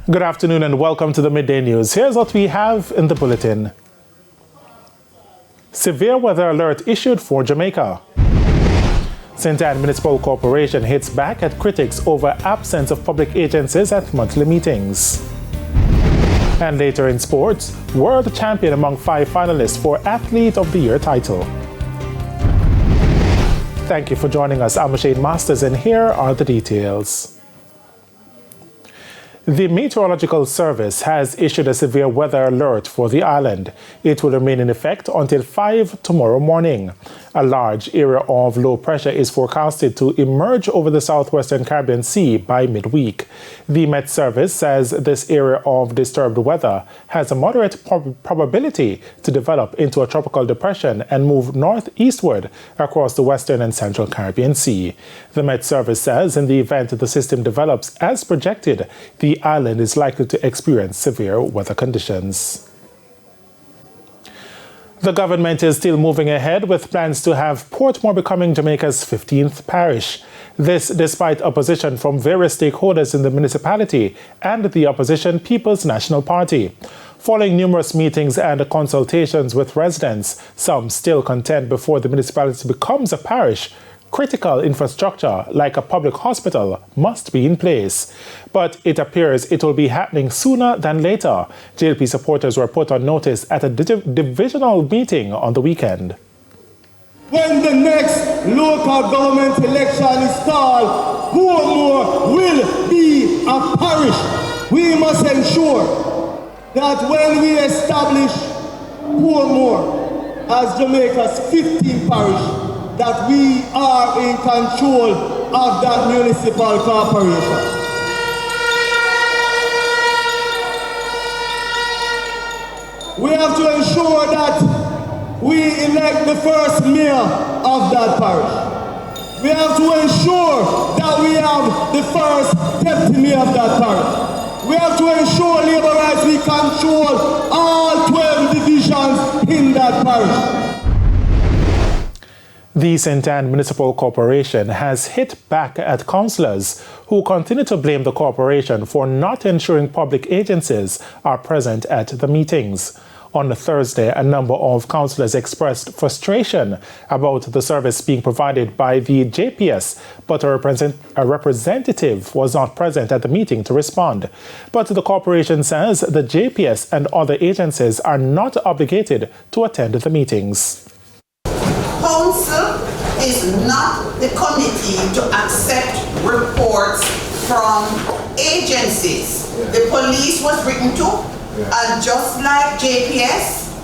Good afternoon and welcome to the Midday News. Here's what we have in the bulletin. Severe weather alert issued for Jamaica. St. Ann Municipal Corporation hits back at critics over absence of public agencies at monthly meetings. And later in sports, world champion among 5 finalists for Athlete of the Year title. Thank you for joining us. I'm Shane Masters and here are the details. The Meteorological Service has issued a severe weather alert for the island. It will remain in effect until 5 tomorrow morning. A large area of low pressure is forecasted to emerge over the southwestern Caribbean Sea by midweek. The Met Service says this area of disturbed weather has a moderate probability to develop into a tropical depression and move northeastward across the western and central Caribbean Sea. The Met Service says in the event the system develops as projected, the island is likely to experience severe weather conditions. The government is still moving ahead with plans to have Portmore becoming Jamaica's 15th parish. This despite opposition from various stakeholders in the municipality and the opposition People's National Party. Following numerous meetings and consultations with residents, some still contend before the municipality becomes a parish, critical infrastructure like a public hospital must be in place. But it appears it will be happening sooner than later. JLP supporters were put on notice at a divisional meeting on the weekend. When the next local government election is called, Portmore will be a parish. We must ensure that when we establish Portmore as Jamaica's 15th parish, that we are in control of that municipal corporation. We have to ensure that we elect the first mayor of that parish. We have to ensure that we have the first deputy mayor of that parish. We have to ensure Labourites we control all 12 divisions in that parish. The St. Ann Municipal Corporation has hit back at councillors who continue to blame the corporation for not ensuring public agencies are present at the meetings. On Thursday, a number of councillors expressed frustration about the service being provided by the JPS, but a representative was not present at the meeting to respond. But the corporation says the JPS and other agencies are not obligated to attend the meetings. Council is not the committee to accept reports from agencies. The police was written to, and just like JPS,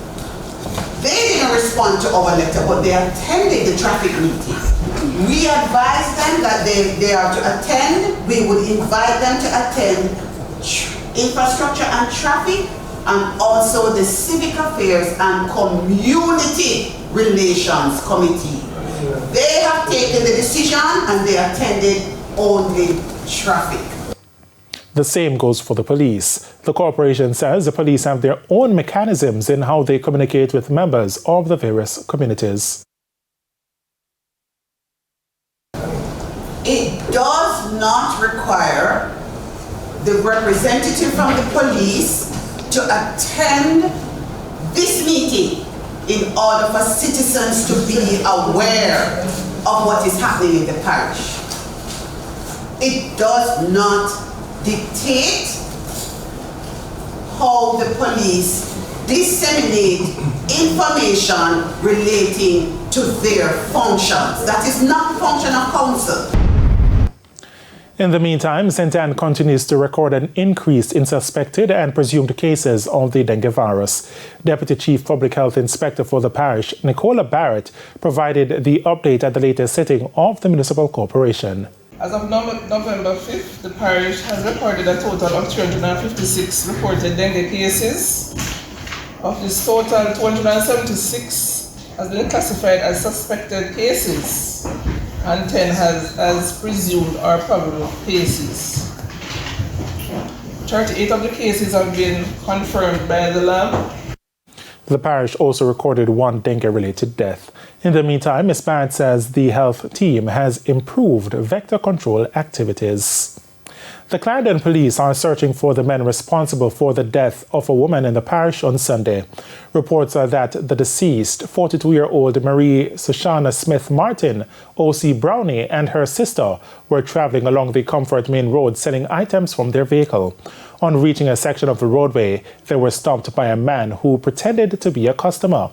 they didn't respond to our letter, but they attended the traffic meeting. We advised them that they are to attend. We would invite them to attend infrastructure and traffic, and also the Civic Affairs and Community Relations Committee. They have taken the decision and they attended only traffic. The same goes for the police. The corporation says the police have their own mechanisms in how they communicate with members of the various communities. It does not require the representative from the police to attend this meeting in order for citizens to be aware of what is happening in the parish. It does not dictate how the police disseminate information relating to their functions. That is not the function of council. In the meantime, St. Ann continues to record an increase in suspected and presumed cases of the dengue virus. Deputy Chief Public Health Inspector for the parish, Nicola Barrett, provided the update at the latest sitting of the Municipal Corporation. As of November 5th, the parish has recorded a total of 356 reported dengue cases. Of this total, 276 has been classified as suspected cases, and 10 as presumed or probable cases. 38 of the cases have been confirmed by the lab. The parish also recorded one dengue-related death. In the meantime, Ms. Barrett says the health team has improved vector control activities. The Clarendon police are searching for the men responsible for the death of a woman in the parish on Sunday. Reports are that the deceased, 42-year-old Marie Sushana Smith-Martin, O.C. Brownie, and her sister were traveling along the Comfort Main Road selling items from their vehicle. On reaching a section of the roadway, they were stopped by a man who pretended to be a customer.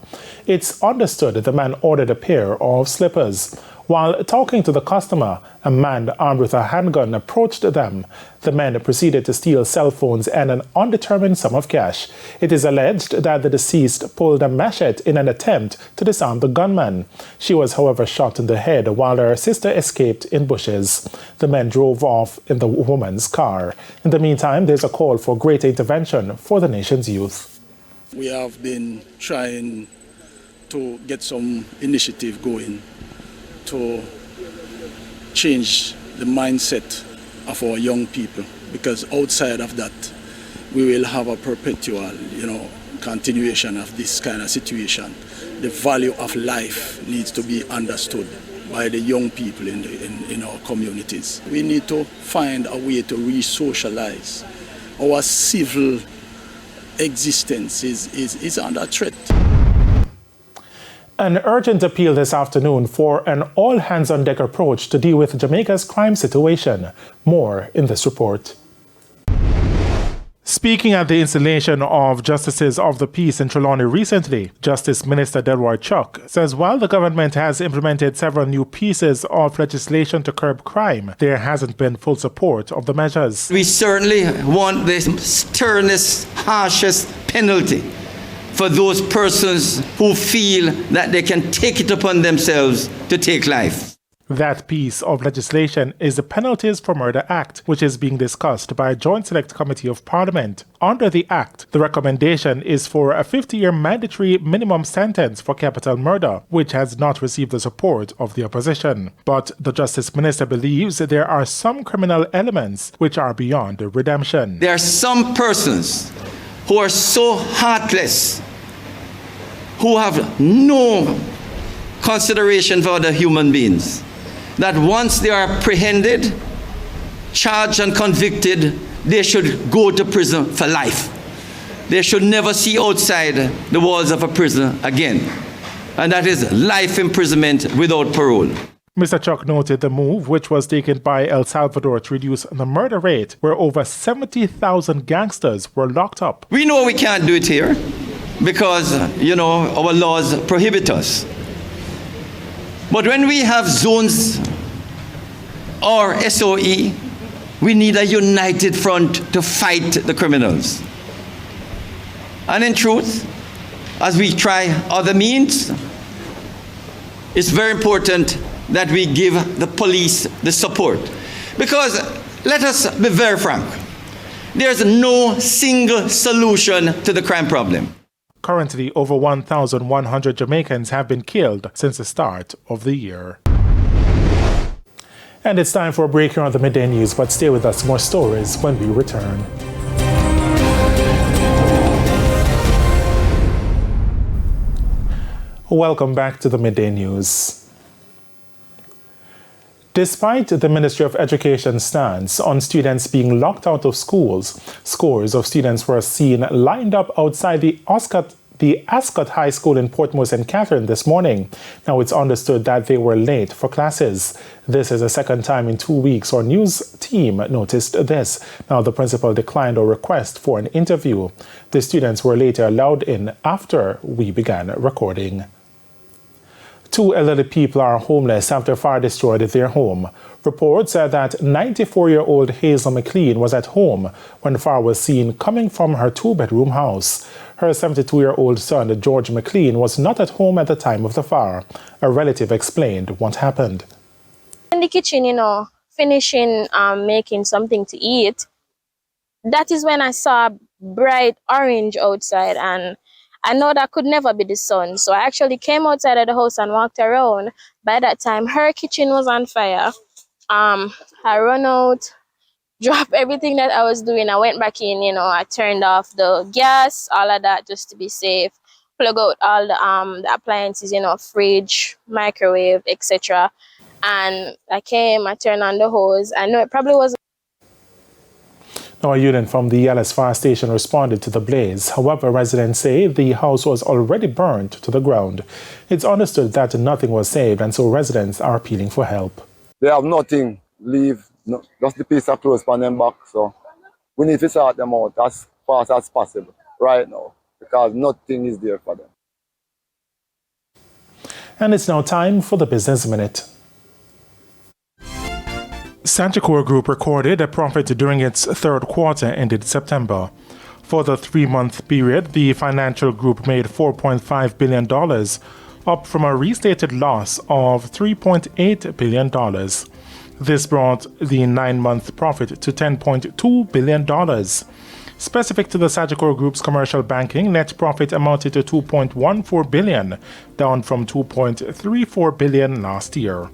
It's understood the man ordered a pair of slippers. While talking to the customer, a man armed with a handgun approached them. The men proceeded to steal cell phones and an undetermined sum of cash. It is alleged that the deceased pulled a machete in an attempt to disarm the gunman. She was, however, shot in the head while her sister escaped in bushes. The men drove off in the woman's car. In the meantime, there's a call for greater intervention for the nation's youth. We have been trying to get some initiative going to change the mindset of our young people, because outside of that we will have a perpetual continuation of this kind of situation. The value of life needs to be understood by the young people in our communities. We need to find a way to re-socialize. Our civil existence is under threat. An urgent appeal this afternoon for an all-hands-on-deck approach to deal with Jamaica's crime situation. More in this report. Speaking at the installation of Justices of the Peace in Trelawney recently, Justice Minister Delroy Chuck says while the government has implemented several new pieces of legislation to curb crime, there hasn't been full support of the measures. We certainly want the sternest, harshest penalty for those persons who feel that they can take it upon themselves to take life. That piece of legislation is the Penalties for Murder Act, which is being discussed by a Joint Select Committee of Parliament. Under the Act, the recommendation is for a 50-year mandatory minimum sentence for capital murder, which has not received the support of the opposition. But the Justice Minister believes there are some criminal elements which are beyond redemption. There are some persons who are so heartless, who have no consideration for other human beings, that once they are apprehended, charged and convicted, they should go to prison for life. They should never see outside the walls of a prison again. And that is life imprisonment without parole. Mr. Chuck noted the move, which was taken by El Salvador to reduce the murder rate, where over 70,000 gangsters were locked up. We know we can't do it here because, our laws prohibit us. But when we have zones or SOE, we need a united front to fight the criminals. And in truth, as we try other means, it's very important that we give the police the support. Because let us be very frank, there's no single solution to the crime problem. Currently, over 1,100 Jamaicans have been killed since the start of the year. And it's time for a break here on the Midday News, but stay with us, more stories when we return. Welcome back to the Midday News. Despite the Ministry of Education's stance on students being locked out of schools, scores of students were seen lined up outside the Ascot High School in Portmore, St. Catherine this morning. Now it's understood that they were late for classes. This is the second time in 2 weeks our news team noticed this. Now the principal declined our request for an interview. The students were later allowed in after we began recording. 2 elderly people are homeless after fire destroyed their home. Reports said that 94-year-old Hazel McLean was at home when fire was seen coming from her 2-bedroom house. Her 72-year-old son, George McLean, was not at home at the time of the fire. A relative explained what happened. In the kitchen, finishing making something to eat, that is when I saw bright orange outside, and I know that could never be the sun. So I actually came outside of the house and walked around. By that time, her kitchen was on fire. I ran out, dropped everything that I was doing. I went back in, I turned off the gas, all of that just to be safe. Plug out all the appliances, fridge, microwave, etc. And I turned on the hose. I know it probably was. A unit from the Ellis Fire Station responded to the blaze. However, residents say the house was already burnt to the ground. It's understood that nothing was saved, and so residents are appealing for help. They have nothing, leave, no, just the piece of clothes on them back. So we need to sort them out as fast as possible right now, because nothing is there for them. And it's now time for the Business Minute. Sagicor Group recorded a profit during its third quarter ended September. For the 3-month period, the financial group made $4.5 billion, up from a restated loss of $3.8 billion. This brought the 9-month profit to $10.2 billion. Specific to the Sagicor Group's commercial banking, net profit amounted to $2.14 billion, down from $2.34 billion last year.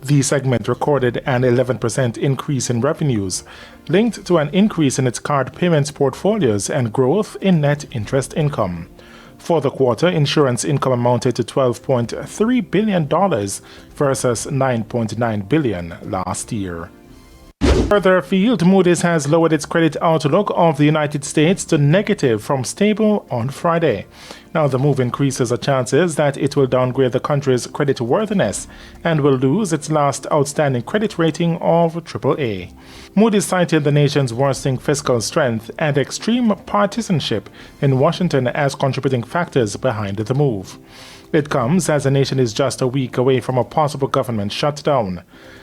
The segment recorded an 11% increase in revenues, linked to an increase in its card payments portfolios and growth in net interest income. For the quarter, insurance income amounted to $12.3 billion versus $9.9 billion last year. Further afield, Moody's has lowered its credit outlook of the United States to negative from stable on Friday. Now, the move increases the chances that it will downgrade the country's creditworthiness and will lose its last outstanding credit rating of AAA. Moody's cited the nation's worsening fiscal strength and extreme partisanship in Washington as contributing factors behind the move. It comes as the nation is just a week away from a possible government shutdown.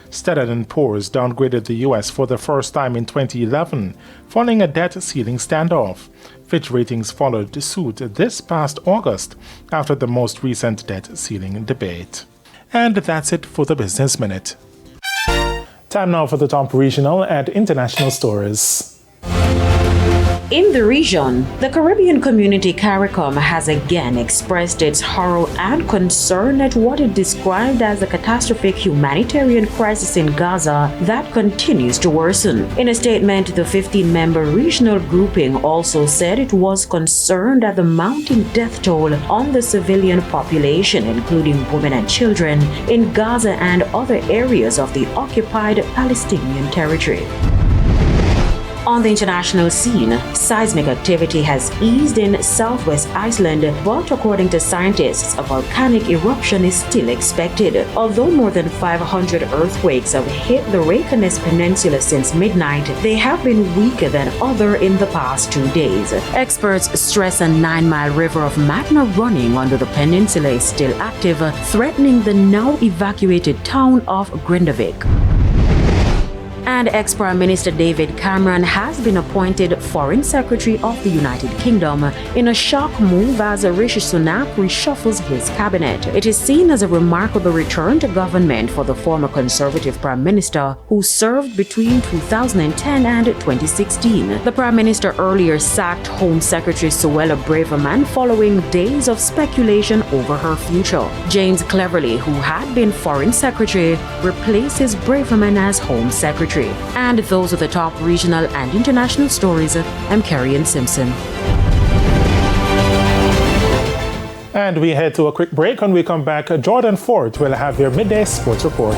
Standard & Poor's downgraded the U.S. for the first time in 2011, following a debt ceiling standoff. Fitch Ratings followed suit this past August after the most recent debt ceiling debate. And that's it for the Business Minute. Time now for the top regional and international stories. In the region, the Caribbean community CARICOM has again expressed its horror and concern at what it described as a catastrophic humanitarian crisis in Gaza that continues to worsen. In a statement, the 15-member regional grouping also said it was concerned at the mounting death toll on the civilian population, including women and children, in Gaza and other areas of the occupied Palestinian territory. On the international scene, seismic activity has eased in southwest Iceland, but according to scientists, a volcanic eruption is still expected. Although more than 500 earthquakes have hit the Reykjanes Peninsula since midnight, they have been weaker than other in the past 2 days. Experts stress a 9-mile river of magma running under the peninsula is still active, threatening the now evacuated town of Grindavik. And ex-Prime Minister David Cameron has been appointed Foreign Secretary of the United Kingdom in a shock move as Rishi Sunak reshuffles his cabinet. It is seen as a remarkable return to government for the former Conservative Prime Minister who served between 2010 and 2016. The Prime Minister earlier sacked Home Secretary Suella Braverman following days of speculation over her future. James Cleverly, who had been Foreign Secretary, replaces Braverman as Home Secretary. And those are the top regional and international stories. I'm Carrie Simpson. And we head to a quick break. When we come back, Jordan Ford will have your midday sports report.